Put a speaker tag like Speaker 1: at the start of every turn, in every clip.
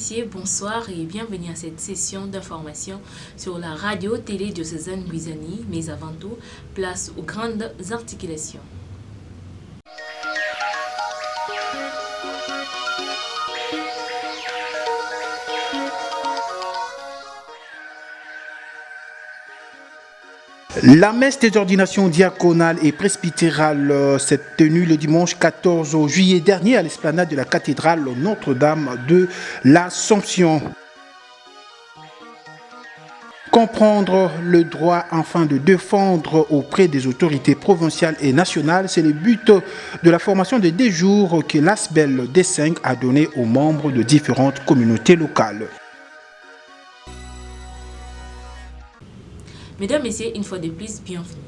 Speaker 1: messieurs, bonsoir et bienvenue à cette session d'information sur la radio-télé diocésaine Guizani, mais avant tout, place aux grandes articulations.
Speaker 2: La messe des ordinations diaconales et presbytérales s'est tenue le dimanche 14 juillet dernier à l'esplanade de la cathédrale Notre-Dame de l'Assomption. Comprendre le droit afin de défendre auprès des autorités provinciales et nationales, c'est le but de la formation de 10 jours que l'ASBEL D5 a donné aux membres de différentes communautés locales.
Speaker 1: Mesdames, Messieurs, une fois de plus, bienvenue.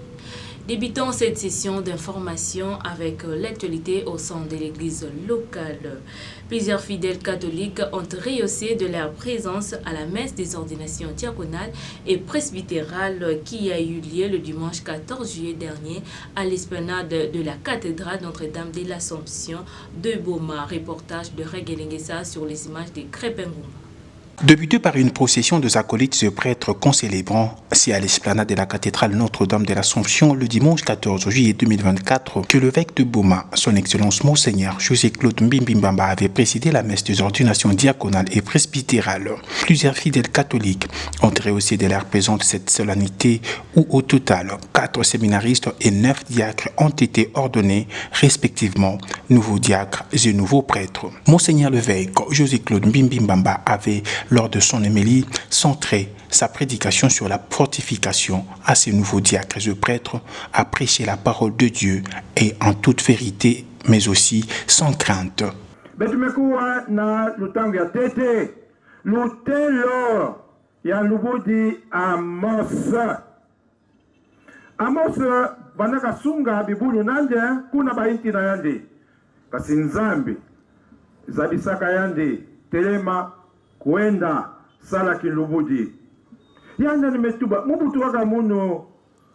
Speaker 1: Débutons cette session d'information avec l'actualité au sein de l'église locale. Plusieurs fidèles catholiques ont rehaussé de leur présence à la messe des ordinations diaconales et presbytérales qui a eu lieu le dimanche 14 juillet dernier à l'esplanade de la cathédrale Notre-Dame de l'Assomption de Boma. Reportage de Reguelenguessa sur les images de Crépenguma.
Speaker 2: Débuté par une procession de acolytes et prêtres concélébrants, c'est à l'esplanade de la cathédrale Notre-Dame de l'Assomption le dimanche 14 juillet 2024 que l'évêque de Boma, son Excellence Monseigneur José-Claude Mbimbimbamba, avait présidé la messe des ordinations diaconales et presbytérales. Plusieurs fidèles catholiques ont rehaussé de leur présence cette solennité où au total 4 séminaristes et 9 diacres ont été ordonnés, respectivement nouveaux diacres et nouveaux prêtres. Monseigneur l'évêque José-Claude Mbimbimbamba avait lors de son homélie, centré sa prédication sur la fortification à ces nouveaux diacres et prêtres, à prêcher la parole de Dieu et en toute vérité, mais aussi sans crainte.
Speaker 3: Betumekuwa na lutangu ya tete, lutelo ya lubudi Amos. Amos banaka sunga bibulu nande kuna bainti na yande. Kasi nzambi, zabisaka yande, telema, kwenda sala kilubudi yanda nimetuba mubutu waka muno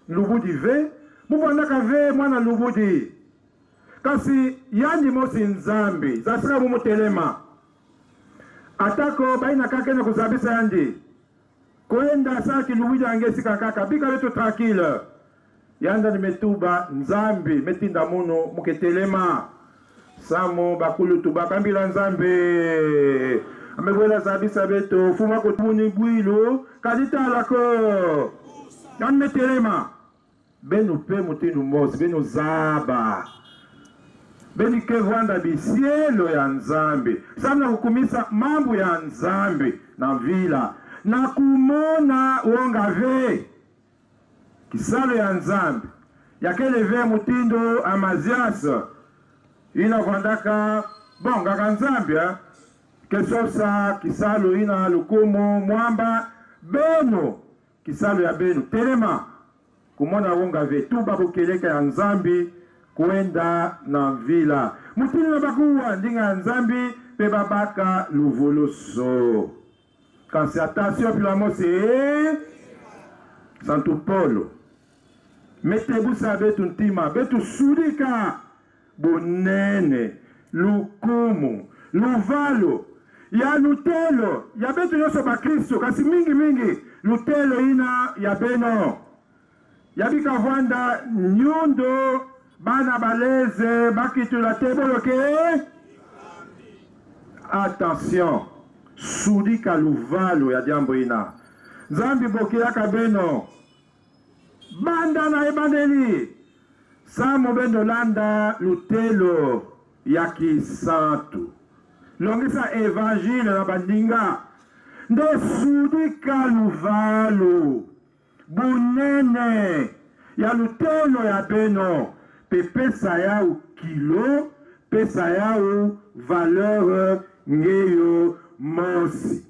Speaker 3: lubudi ve mubandaka ve mwana lubudi kasi yandi mosi nzambi zasika mumutelema atako baina kake na kuzabisa yandi kwenda sala kilubudi angesika kaka bika leto tranquille yanda nimetuba nzambi metinda muno muketelema samo bakulu tubakambila nzambi amewela zabisa beto fuma kutuni bwilo kadita lako dan metelema benu pe mutinu mos benu zaba beni kevanda bisielo ya nzambi samna kukumisa mambo ya nzambi na vila na kumona wongave kisalo ya nzambi yakele ve mutindo amazias ina kwandaka bonga kanzambi kesosa kisalo ina lukumu mwamba beno kisalo ya beno telema kumona wonga vetu babukeleka ya nzambi kwenda na vila mutini na bakuwa ndinga nzambi pe babaka luvoloso kansiatasio pilamose Santo Paulo metebusa betu ntima betu surika bonene lukumu luvalo ya lutelo ya betu yoso ba Kristo kasi mingi lutelo ina ya beno ya bikavwanda nyundo bana baleze bakitula teboloke attention sudika luvalo ya jambo ina nzambi bokiaka beno banda na ebandeli samo beno landa lutelo ya kisantu longisa evangile na bandinga nde sudika luvalo bunene ya lutelo ya beno pe pesa yau kilo pesa yau valeur ngeyo mosi.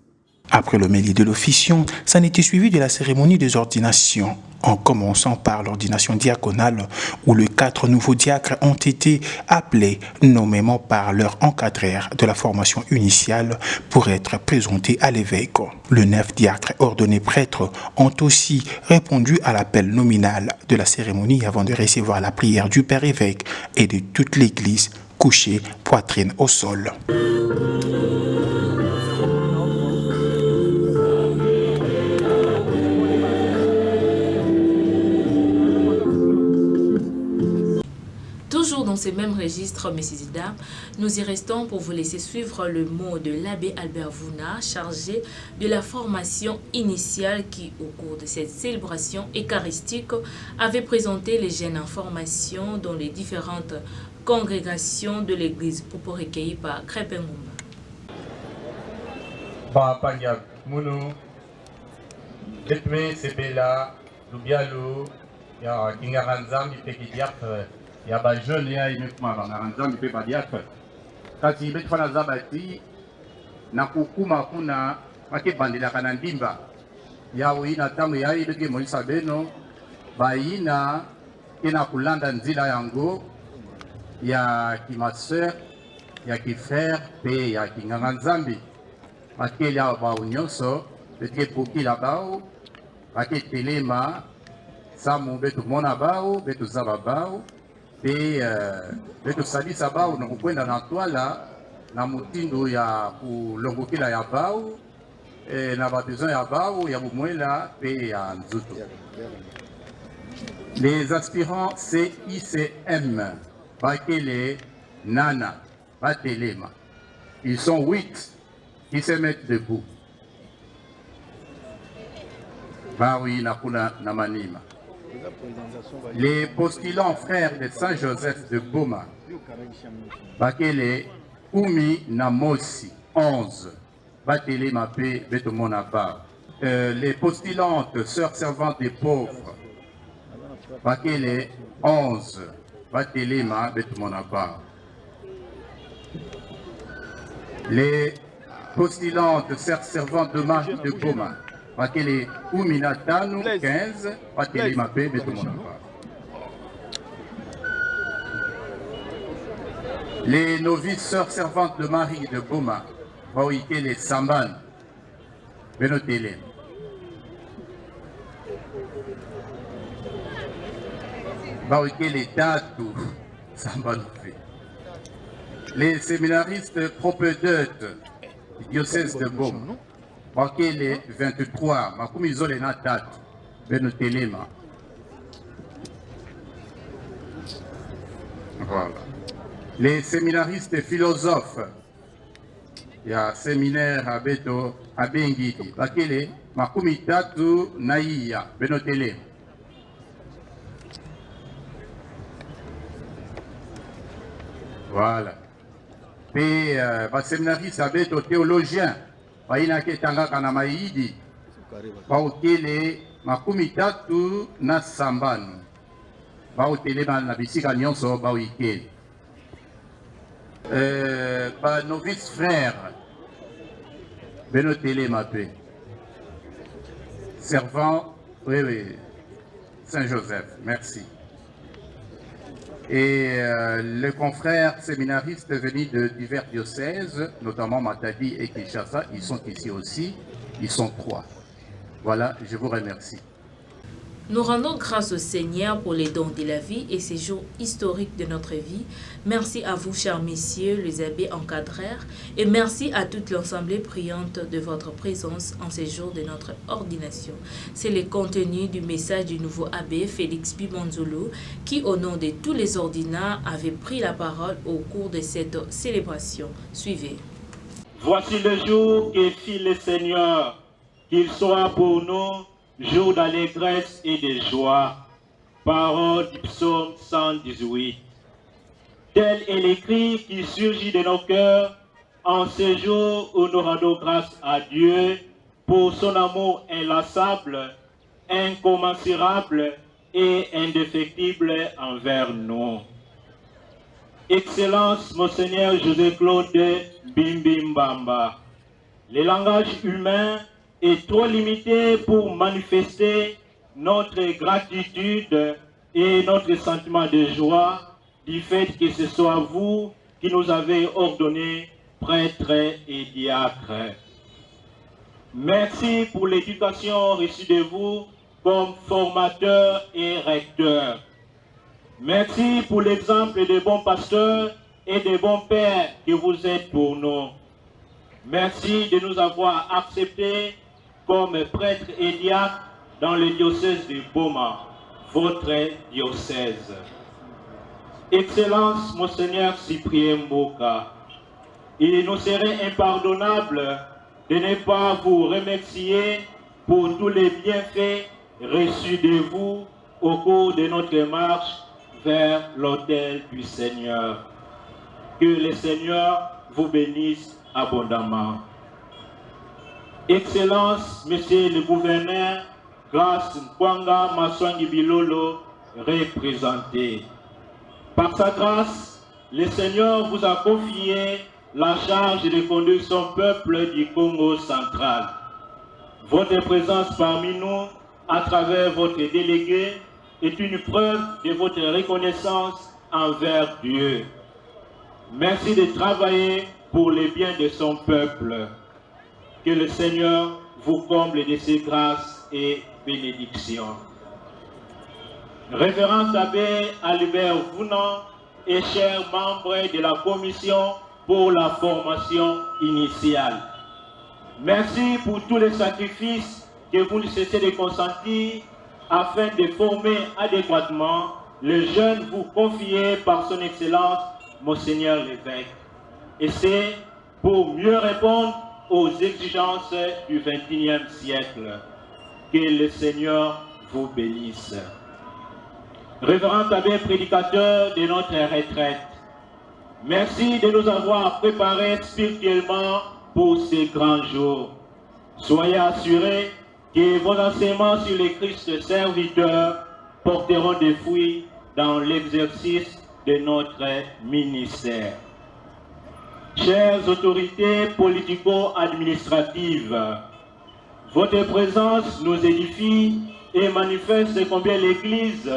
Speaker 2: Après l'homélie de l'officiant, ça n'était suivi de la cérémonie des ordinations, en commençant par l'ordination diaconale où les 4 nouveaux diacres ont été appelés nommément par leur encadreur de la formation initiale pour être présentés à l'évêque. Les 9 diacres ordonnés prêtres ont aussi répondu à l'appel nominal de la cérémonie avant de recevoir la prière du Père évêque et de toute l'Église couchée poitrine au sol.
Speaker 1: Toujours dans ces mêmes registres, messieurs et dames, nous y restons pour vous laisser suivre le mot de l'abbé Albert Vouna, chargé de la formation initiale qui, au cours de cette célébration eucharistique, avait présenté les jeunes en formation dans les différentes congrégations de l'église pour recueillir par Crépengumba.
Speaker 4: Papa Mounou, Ketme Sebela, Lubialo, ya Kingaranzam, il fait qu'il y a ya ba jeune ya imekuma ba Ranzam, il fait pas diatre. Kati betfana zabati na kukuma kuna pake bandela kana ndimba. Ya wina tamu ya ibeke Moisa Beno, ba ina kena kulanda nzila yango ya kimaser, ya kifrère pe ya Kingaranzambi. Pake ya ba unyonso, betke poki la bao, pake telema samu betu mona bao, betu zaba bao, pe betu salisa bao na kukwenda na twala na mutindo ya kulongokela ya bao, na batezon ya bao, ya bumwela pe ya nzuto. Les aspirants CICM, Bakele, Nana, Batelema, ils sont 8 qui se mettent debout. Baoui Nakuna Namanima. Les postulants frères de Saint-Joseph de Boma, Bakele Oumi Namosi, 11, Batele Mapé Betomonaba. Les postulantes sœurs servantes des pauvres, Bakele 11, Batele Ma Betomonaba. Les postulantes sœurs servantes de Marie de Boma, Bakele Oumina Tanou 15, Batele Mapé Betomonaba. Les novices sœurs servantes de Marie de Boma, Baoikele Samban, Benotele. Baoikele Tatou, Samban. Les séminaristes propédeutes du diocèse de Boma, Baoikele 23, Makoumizole Natat, Benotelema. Voilà. Les séminaristes philosophes, il y a un séminaire à Beto, à Bengidi, Bakele, Makumitatu Naïa, Benotele. Voilà. Et les séminaristes à Beto, théologiens, Bainake Tanga Kanamaïdi, Bakele, Makumitatu Nasamban, Baotele Nabisika Nyonso, Baoikele. Novice frère Benotele Mapé, servant, oui, Saint-Joseph, merci. Et les confrères séminaristes venus de divers diocèses, notamment Matadi et Kinshasa, ils sont ici aussi, ils sont 3. Voilà, je vous remercie.
Speaker 1: Nous rendons grâce au Seigneur pour les dons de la vie et ces jours historiques de notre vie. Merci à vous, chers messieurs, les abbés encadreurs, et merci à toute l'assemblée priante de votre présence en ces jours de notre ordination. C'est le contenu du message du nouveau abbé Félix Bimonzolo qui, au nom de tous les ordinats, avait pris la parole au cours de cette célébration. Suivez.
Speaker 5: Voici le jour que fit le Seigneur, qu'il soit pour nous jour d'allégresse et de joie. Parole du psaume 118. Tel est l'écrit qui surgit de nos cœurs en ce jour où nous rendons grâce à Dieu pour son amour inlassable, incommensurable et indéfectible envers nous. Excellence, Monseigneur José-Claude Bimbimbamba. Le langage humain est trop limité pour manifester notre gratitude et notre sentiment de joie du fait que ce soit vous qui nous avez ordonné prêtres et diacres. Merci pour l'éducation reçue de vous comme formateur et recteur. Merci pour l'exemple de bons pasteurs et de bons pères que vous êtes pour nous. Merci de nous avoir acceptés comme prêtre et diacre dans le diocèse de Boma, votre diocèse. Excellence Monseigneur Cyprien Mboka, il nous serait impardonnable de ne pas vous remercier pour tous les bienfaits reçus de vous au cours de notre marche vers l'autel du Seigneur. Que le Seigneur vous bénisse abondamment. Excellence, Monsieur le Gouverneur, Grace Nkwanga Maswangi Bilolo, représenté. Par sa grâce, le Seigneur vous a confié la charge de conduire son peuple du Congo central. Votre présence parmi nous, à travers votre délégué, est une preuve de votre reconnaissance envers Dieu. Merci de travailler pour le bien de son peuple. Que le Seigneur vous comble de ses grâces et bénédictions. Révérend Abbé Albert Vounan et chers membres de la Commission pour la formation initiale. Merci pour tous les sacrifices que vous ne cessez de consentir afin de former adéquatement les jeunes vous confiés par son Excellence, Monseigneur l'évêque. Et c'est pour mieux répondre aux exigences du XXIe siècle. Que le Seigneur vous bénisse. Révérend Abbé prédicateur de notre retraite, merci de nous avoir préparés spirituellement pour ces grands jours. Soyez assurés que vos enseignements sur le Christ serviteur porteront des fruits dans l'exercice de notre ministère. Chères autorités politico-administratives, votre présence nous édifie et manifeste combien l'Église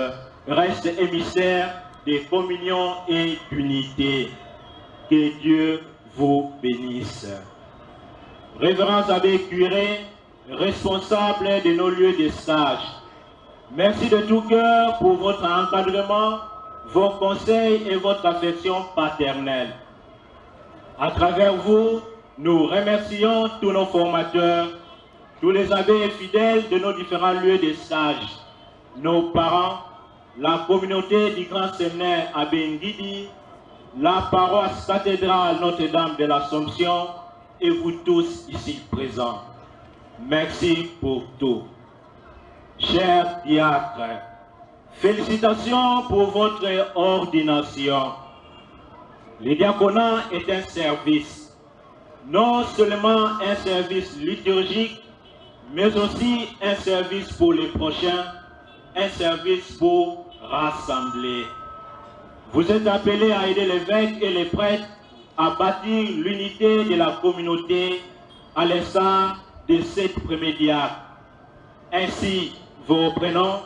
Speaker 5: reste émissaire de communion et d'unité. Que Dieu vous bénisse. Révérends Abbé Curé, responsable de nos lieux de stage, merci de tout cœur pour votre encadrement, vos conseils et votre affection paternelle. À travers vous, nous remercions tous nos formateurs, tous les abbés fidèles de nos différents lieux de stage, nos parents, la communauté du Grand Séminaire Abbé Ngidi, la paroisse cathédrale Notre-Dame de l'Assomption et vous tous ici présents. Merci pour tout. Chers diacres, félicitations pour votre ordination. Le diaconat est un service, non seulement un service liturgique, mais aussi un service pour les prochains, un service pour rassembler. Vous êtes appelés à aider l'évêque et les prêtres à bâtir l'unité de la communauté à l'instar de 7 premiers diacres. Ainsi, vos prénoms,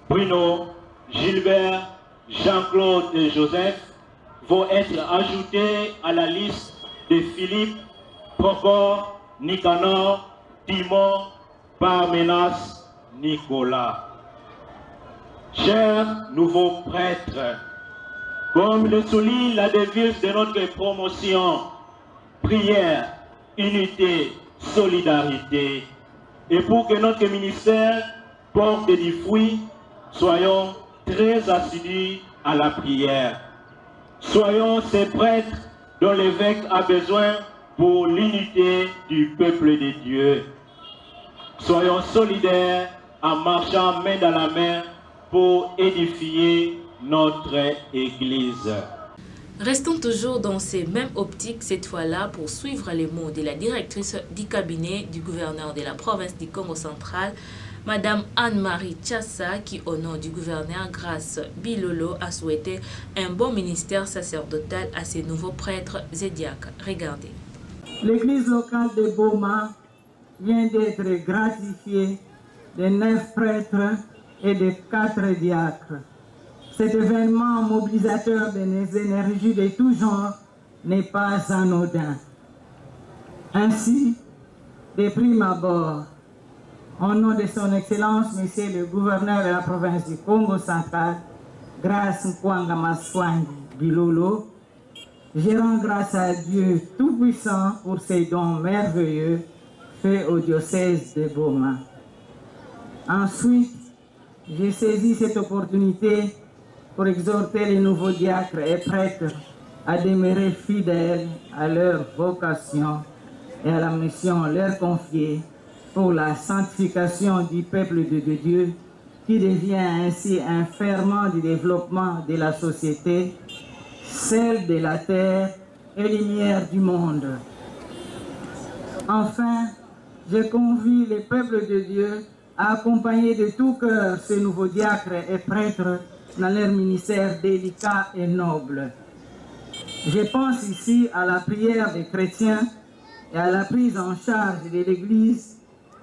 Speaker 5: Bruno, Gilbert, Jean-Claude et Joseph, vont être ajoutés à la liste de Philippe, Procor, Nicanor, Timon, Parménas, Nicolas. Chers nouveaux prêtres, comme le souligne la devise de notre promotion, prière, unité, solidarité, et pour que notre ministère porte du fruit, soyons très assidus à la prière. Soyons ces prêtres dont l'évêque a besoin pour l'unité du peuple de Dieu. Soyons solidaires en marchant main dans la main pour édifier notre Église.
Speaker 1: Restons toujours dans ces mêmes optiques, cette fois-là, pour suivre les mots de la directrice du cabinet du gouverneur de la province du Congo central, Madame Anne-Marie Tchassa, qui, au nom du gouverneur Grace Bilolo, a souhaité un bon ministère sacerdotal à ses nouveaux prêtres et diacres. Regardez.
Speaker 6: L'église locale de Boma vient d'être gratifiée de 9 prêtres et de 4 diacres. Cet événement mobilisateur des énergies de tous genres n'est pas anodin. Ainsi, de prime abord, au nom de son Excellence, Monsieur le gouverneur de la province du Congo central, Grace Nkwanga Maswangi Bilolo, je rends grâce à Dieu Tout-Puissant pour ses dons merveilleux faits au diocèse de Boma. Ensuite, j'ai saisi cette opportunité pour exhorter les nouveaux diacres et prêtres à demeurer fidèles à leur vocation et à la mission leur confiée pour la sanctification du peuple de Dieu, qui devient ainsi un ferment du développement de la société, celle de la terre et lumière du monde. Enfin, je convie le peuple de Dieu à accompagner de tout cœur ces nouveaux diacres et prêtres dans leur ministère délicat et noble. Je pense ici à la prière des chrétiens et à la prise en charge de l'Église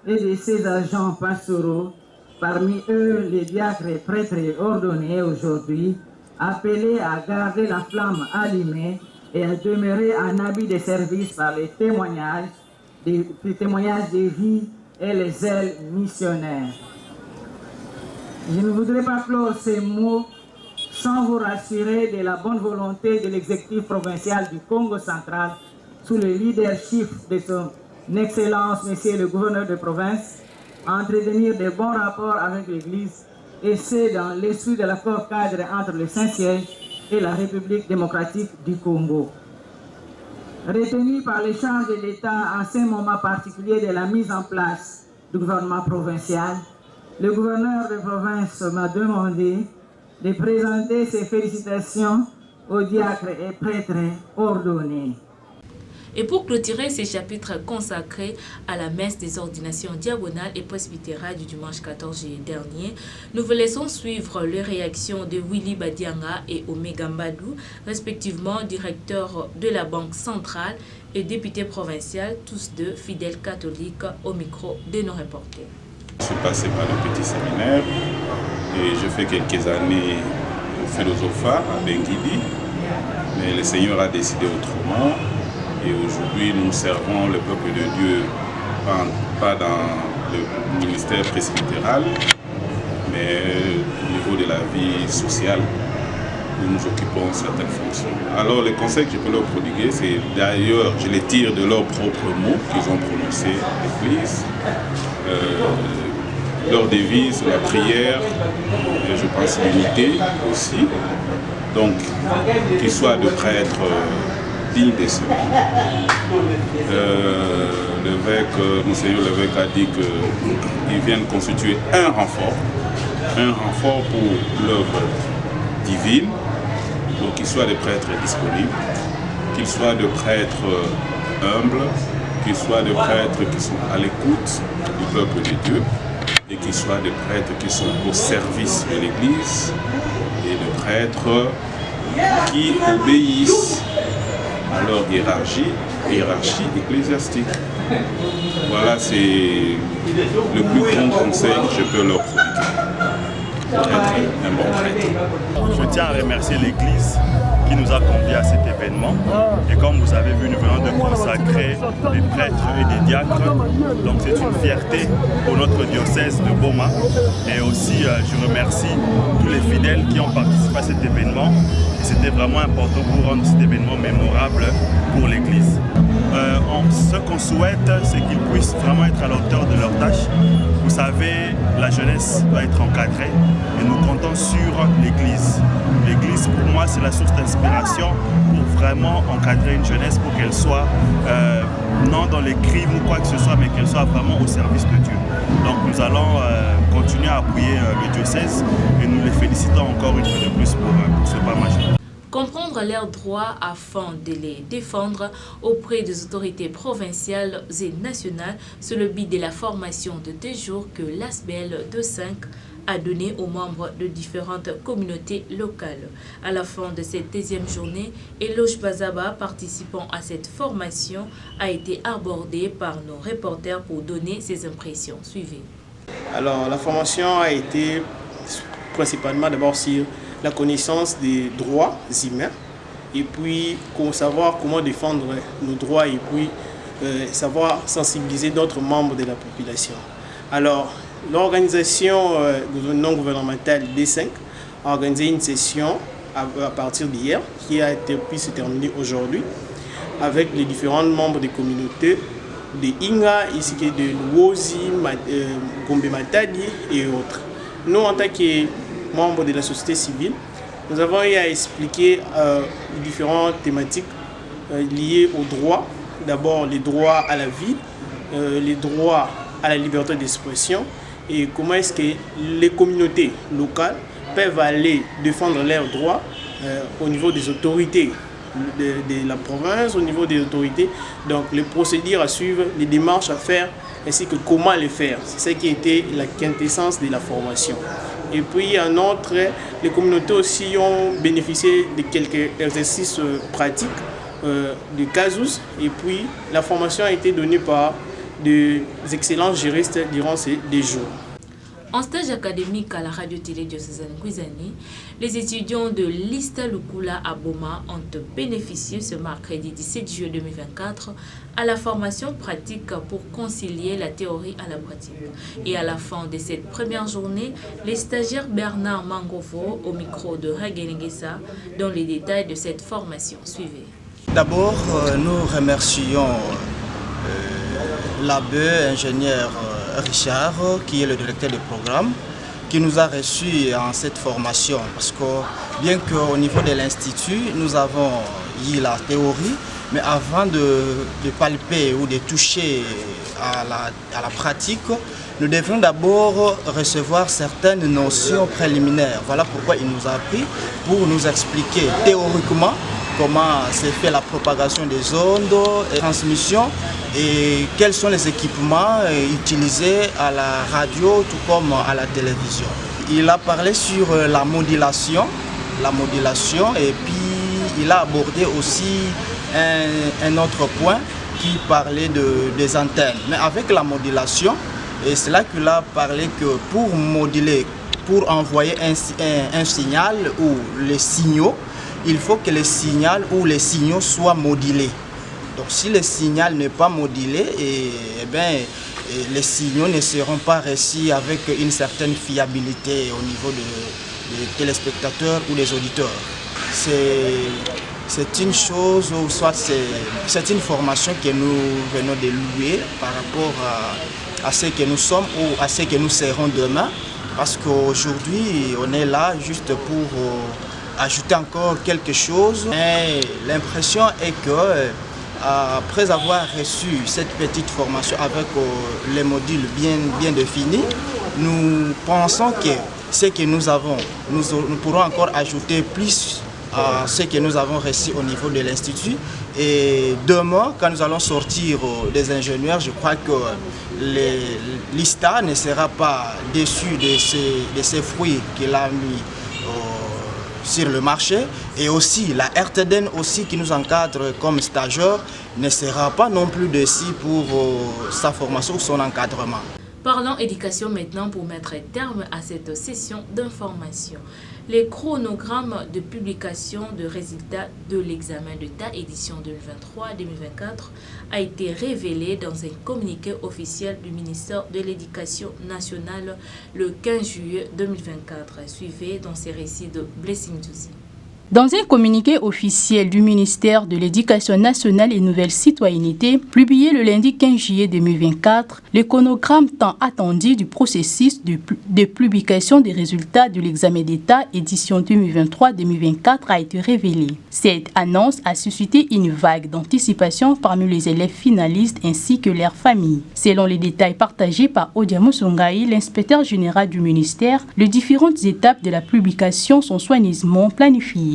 Speaker 6: et de ses agents pastoraux, parmi eux les diacres et prêtres ordonnés aujourd'hui, appelés à garder la flamme allumée et à demeurer en habit de service par les témoignages de vie et les ailes missionnaires. Je ne voudrais pas clore ces mots sans vous rassurer de la bonne volonté de l'exécutif provincial du Congo central sous le leadership de son Excellence, Monsieur le gouverneur de province, à entretenir de bons rapports avec l'Église, et c'est dans l'esprit de l'accord cadre entre le Saint-Siège et la République démocratique du Congo. Retenu par les charges de l'État en ce moment particulier de la mise en place du gouvernement provincial, le gouverneur de province m'a demandé de présenter ses félicitations aux diacres et prêtres ordonnés.
Speaker 1: Et pour clôturer ces chapitres consacrés à la messe des ordinations diagonales et presbytérales du dimanche 14 juillet dernier, nous vous laissons suivre les réactions de Willy Badianga et Omega Mbadou, respectivement directeurs de la Banque centrale et députés provinciaux, tous deux fidèles catholiques, au micro de nos reporters.
Speaker 7: Je suis passé par le petit séminaire et je fais quelques années au Philosopha à Benguidi, mais le Seigneur a décidé autrement. Et aujourd'hui, nous servons le peuple de Dieu, pas dans le ministère presbytéral, mais au niveau de la vie sociale, où nous occupons certaines fonctions. Alors, les conseils que je peux leur prodiguer, c'est d'ailleurs, je les tire de leurs propres mots qu'ils ont prononcés à l'Église. Leur devise, la prière, et je pense l'unité aussi. Donc, qu'ils soient de prêtres dignes des semaines. Monseigneur l'évêque a dit qu'ils viennent constituer un renfort pour l'œuvre divine, donc qu'ils soient des prêtres disponibles, qu'ils soient des prêtres humbles, qu'ils soient des prêtres qui sont à l'écoute du peuple de Dieu, et qu'ils soient des prêtres qui sont au service de l'Église, et des prêtres qui obéissent à leur hiérarchie ecclésiastique. Voilà, c'est le plus grand conseil que je peux leur prodiguer. Être un bon prêtre.
Speaker 8: Je tiens à remercier l'Église qui nous a conviés à cet événement. Et comme vous avez vu, nous venons de consacrer des prêtres et des diacres. Donc c'est une fierté pour notre diocèse de Boma. Et aussi, je remercie tous les fidèles qui ont participé à cet événement. C'était vraiment important pour rendre cet événement mémorable pour l'Église. Ce qu'on souhaite, c'est qu'ils puissent vraiment être à la hauteur de leur tâche. Vous savez, la jeunesse doit être encadrée et nous comptons sur l'Église. L'Église, pour moi, c'est la source d'inspiration pour vraiment encadrer une jeunesse pour qu'elle soit non dans les crimes ou quoi que ce soit, mais qu'elle soit vraiment au service de Dieu. Donc nous allons continuer à appuyer le diocèse et nous les félicitons encore une fois de plus pour ce pas majeur.
Speaker 1: Comprendre leurs droits afin de les défendre auprès des autorités provinciales et nationales, c'est le but de la formation de 2 jours que l'ASBEL 25 a donné aux membres de différentes communautés locales. À la fin de cette 10e journée, Eloge Bazaba, participant à cette formation, a été abordé par nos reporters pour donner ses impressions. Suivez.
Speaker 9: Alors, la formation a été principalement d'abord sur la connaissance des droits humains et puis savoir comment défendre nos droits et puis savoir sensibiliser d'autres membres de la population. Alors, l'organisation non gouvernementale D5 a organisé une session à partir d'hier qui a pu se terminer aujourd'hui avec les différents membres des communautés de Inga, ici de Wozi, Gombe Matadi et autres. Nous, en tant que membres de la société civile, nous avons eu à expliquer les différentes thématiques liées aux droits. D'abord, les droits à la vie, les droits à la liberté d'expression et comment est-ce que les communautés locales peuvent aller défendre leurs droits au niveau des autorités de la province, au niveau des autorités. Donc, les procédures à suivre, les démarches à faire, ainsi que comment les faire. C'est ça qui était la quintessence de la formation. Et puis, en outre, les communautés aussi ont bénéficié de quelques exercices pratiques de casus. Et puis, la formation a été donnée par des excellents juristes durant ces 2 jours.
Speaker 1: En stage académique à la radio-télé diocésaine Kwizani, les étudiants de l'Ista Lukula à Boma ont bénéficié ce mercredi 17 juillet 2024 à la formation pratique pour concilier la théorie à la pratique. Et à la fin de cette première journée, les stagiaires Bernard Mangovo au micro de Hagenegesa dans les détails de cette formation. Suivez.
Speaker 10: D'abord, nous remercions l'abbé ingénieur Richard, qui est le directeur du programme, qui nous a reçus en cette formation. Parce que bien qu'au niveau de l'Institut, nous avons eu la théorie, mais avant de palper ou de toucher à la pratique, nous devions d'abord recevoir certaines notions préliminaires. Voilà pourquoi il nous a appris pour nous expliquer théoriquement comment se fait la propagation des ondes et transmission et quels sont les équipements utilisés à la radio tout comme à la télévision. Il a parlé sur la modulation et puis il a abordé aussi un autre point qui parlait des antennes. Mais avec la modulation, et c'est là qu'il a parlé que pour moduler, pour envoyer un signal ou les signaux, il faut que le signal ou les signaux soient modulés. Donc si le signal n'est pas modulé, les signaux ne seront pas reçus avec une certaine fiabilité au niveau des téléspectateurs ou des auditeurs. C'est une chose, ou soit c'est une formation que nous venons de louer par rapport à ce que nous sommes ou à ce que nous serons demain. Parce qu'aujourd'hui, on est là juste pour ajouter encore quelque chose. Et l'impression est que après avoir reçu cette petite formation avec les modules bien définis, nous pensons que ce que nous avons, nous pourrons encore ajouter plus à ce que nous avons reçu au niveau de l'Institut. Et demain, quand nous allons sortir des ingénieurs, je crois que l'ISTA ne sera pas déçu de ces fruits qu'il a mis sur le marché, et aussi la RTDN aussi qui nous encadre comme stagiaire ne sera pas non plus déçu pour sa formation ou son encadrement.
Speaker 1: Parlons éducation maintenant pour mettre terme à cette session d'information. Les chronogrammes de publication de résultats de l'examen d'État édition 2023-2024 a été révélé dans un communiqué officiel du ministère de l'Éducation nationale le 15 juillet 2024. Suivez dans ces récits de Blessing Tusi.
Speaker 11: Dans un communiqué officiel du ministère de l'Éducation nationale et Nouvelle Citoyenneté, publié le lundi 15 juillet 2024, le chronogramme tant attendu du processus de publication des résultats de l'examen d'État édition 2023-2024 a été révélé. Cette annonce a suscité une vague d'anticipation parmi les élèves finalistes ainsi que leurs familles. Selon les détails partagés par Odiamo Songaï, l'inspecteur général du ministère, les différentes étapes de la publication sont soigneusement planifiées.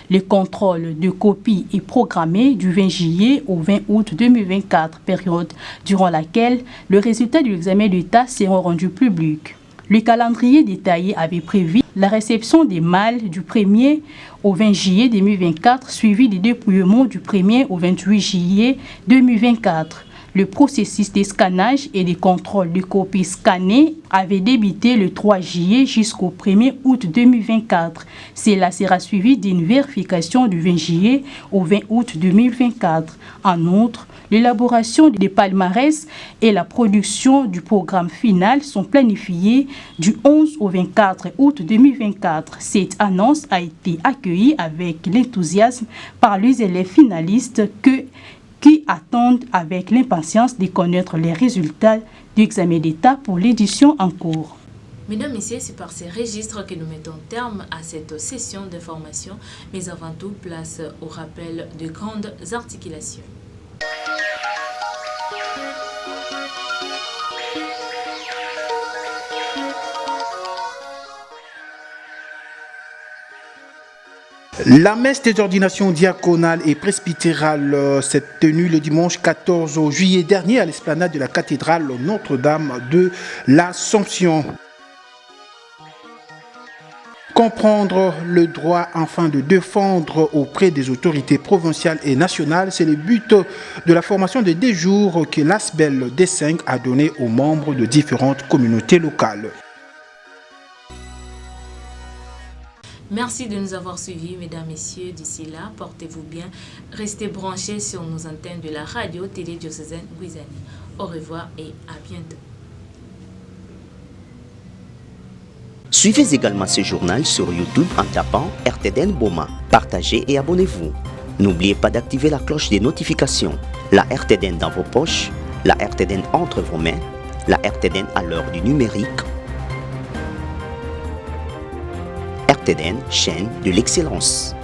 Speaker 11: Le contrôle de copie est programmé du 20 juillet au 20 août 2024, période durant laquelle le résultat de l'examen d'État sera rendu public. Le calendrier détaillé avait prévu la réception des mâles du 1er au 20 juillet 2024, suivi des dépouillements du 1er au 28 juillet 2024. Le processus de scannage et de contrôle de copies scannées avait débuté le 3 juillet jusqu'au 1er août 2024. Cela sera suivi d'une vérification du 20 juillet au 20 août 2024. En outre, l'élaboration des palmarès et la production du programme final sont planifiées du 11 au 24 août 2024. Cette annonce a été accueillie avec l'enthousiasme par les élèves finalistes qui attendent avec l'impatience de connaître les résultats du examen d'État pour l'édition en cours.
Speaker 1: Mesdames, Messieurs, c'est par ces registres que nous mettons terme à cette session d'information, mais avant tout, place au rappel de grandes articulations.
Speaker 2: La messe des ordinations diaconales et presbytérales s'est tenue le dimanche 14 juillet dernier à l'esplanade de la cathédrale Notre-Dame de l'Assomption. Comprendre le droit afin de défendre auprès des autorités provinciales et nationales, c'est le but de la formation de 2 jours que l'ASBEL D5 a donné aux membres de différentes communautés locales.
Speaker 1: Merci de nous avoir suivis, mesdames, messieurs. D'ici là, portez-vous bien. Restez branchés sur nos antennes de la radio télé diocésaine Guizani. Au revoir et à bientôt.
Speaker 12: Suivez également ce journal sur YouTube en tapant RTDN Boma. Partagez et abonnez-vous. N'oubliez pas d'activer la cloche des notifications. La RTDN dans vos poches, la RTDN entre vos mains, la RTDN à l'heure du numérique. RTDN, chaîne de l'excellence.